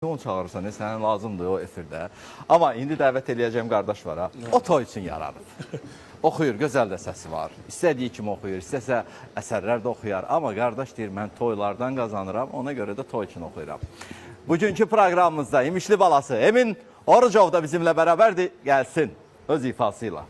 Onu çağırırsan, sənin lazımdır o efirdə. Amma indi dəvət eləyəcəm qardaş var ha. O toy üçün yaranıb. Oxuyur, gözəl də səsi var. İstədiyi kimi oxuyur, istəsə əsərlər də oxuyar. Amma qardaş deyir, mən toylardan qazanıram, ona görə də toy üçün oxuyuram. Bugünkü proqramımızda İmişli balası Emin Orucov da bizimlə bərabərdir. Gəlsin öz ifasıyla.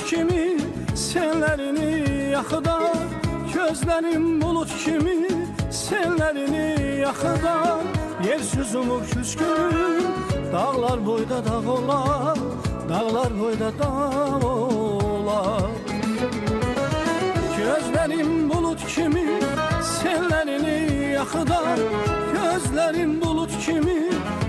Kimi sellerini yakıda, gözlerim bulut kimi sellerini yakıda. Yersiz umur küskün, dağlar boyda dağ olar, dağlar boyda dağ olar. Gözlerim bulut kimi sellerini yakıda, gözlerim bulut kimi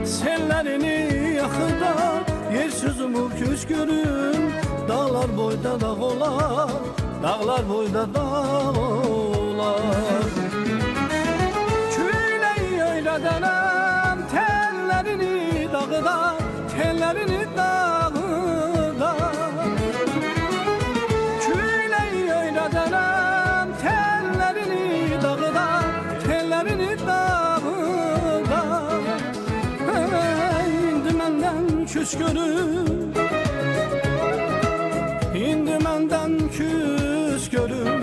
sellerini yakıda. Yersiz umur küskün, dağlar boyda dağ olar, dağlar boyda dağ olar. Küyle öyle denem tellerini dağda, tellerini dağda. Küyle öyle denem tellerini dağda, tellerini dağda. İndi menden küskünüm, İndi menden küs görüm,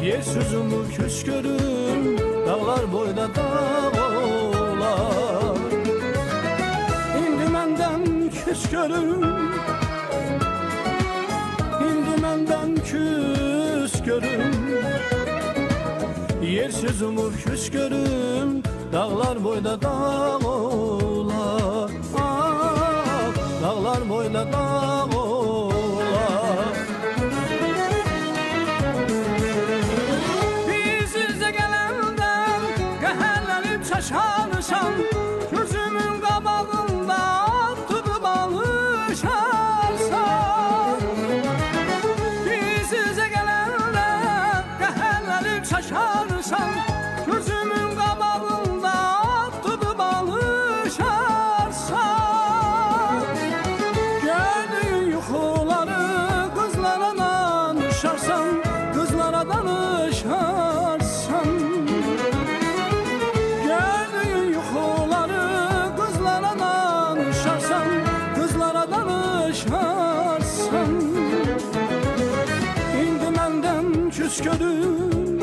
yersiz umur küs görüm, dağlar boyda dağ olar. İndi menden küs görüm, İndi menden küs görüm, yersiz umur küs görüm, dağlar boyda dağ olar. Dağlar boyda dağ olar. Biz yüzə gələndən qəhərlənib çaşarsan, gözümün qabağında tutub alışarsan. Biz yüzə gələndən qəhərlənib çaşarsan, gözümün qabağında tutub alışarsan. Kızlara danışarsan, gördüğün yuxuları kızlara danışarsan, kızlara danışarsan. İndi məndən küs görüm,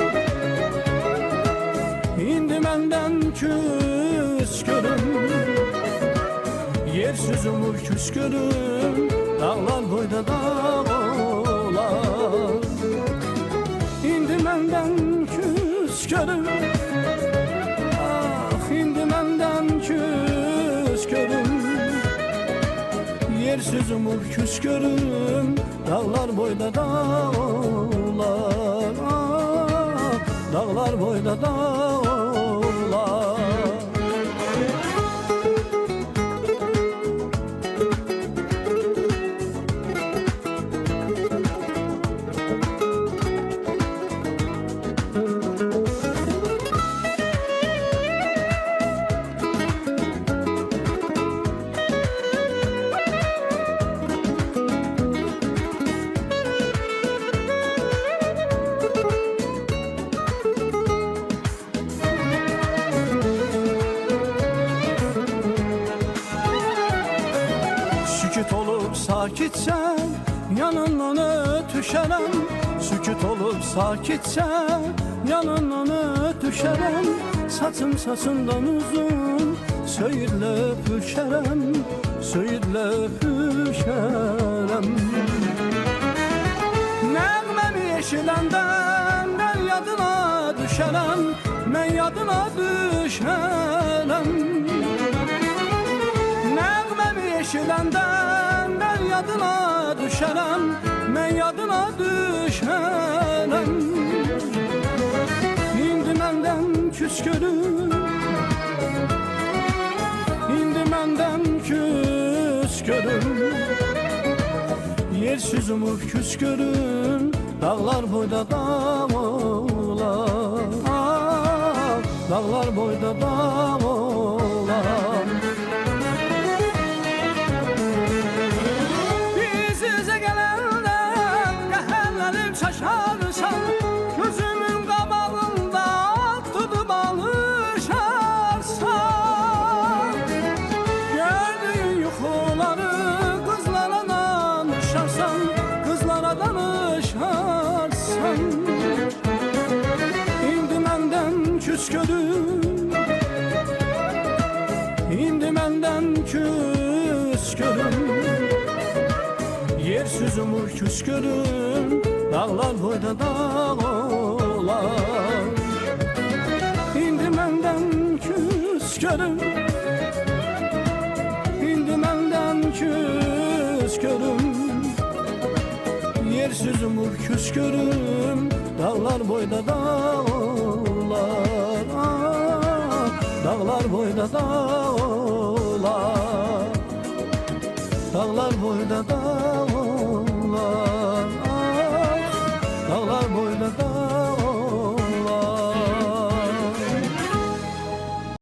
İndi məndən küs görüm, yersiz umur küs görüm, dağlar boyda dağ olar. İndi məndən küs görüm, ah indi məndən küs görüm, yersiz umur küs görüm, dağlar boyda dağ olar, ah dağlar boyda dağ olar. Sükut olup sakitsen yanından ötüşərəm, sükut olup sakitsen yanından ötüşərəm. Saçım saçından uzun, söyürlə öpüşərəm, söyürlə öpüşərəm. Nəğməmi eşidəndən mən yadına düşərəm, mən yadına düşərəm. Nəğməmi eşidəndə mən yadına düşərəm, mən yadına düşərəm. İndi məndən küskürüm, indi məndən küskürüm. Yersiz umur küskürüm, dağlar boyda dağlar, dağlar boyda dağlar. Biz üzə gələndə qəhərlənib şaşarsan, gözümün qabağında tutub alışarsan. Gördüyün yuxuları qızlara danışarsan, qızlara danışarsan. İndi məndən küskürüm, indi məndən küskürüm. Yersiz umur küskürüm, dağlar boyda dağlar. İndi məndən küskürüm, indi məndən küskürüm. Yersiz umur küskürüm, dağlar boyda dağlar, dağlar boyda dağlar, dağlar boyda dağlar.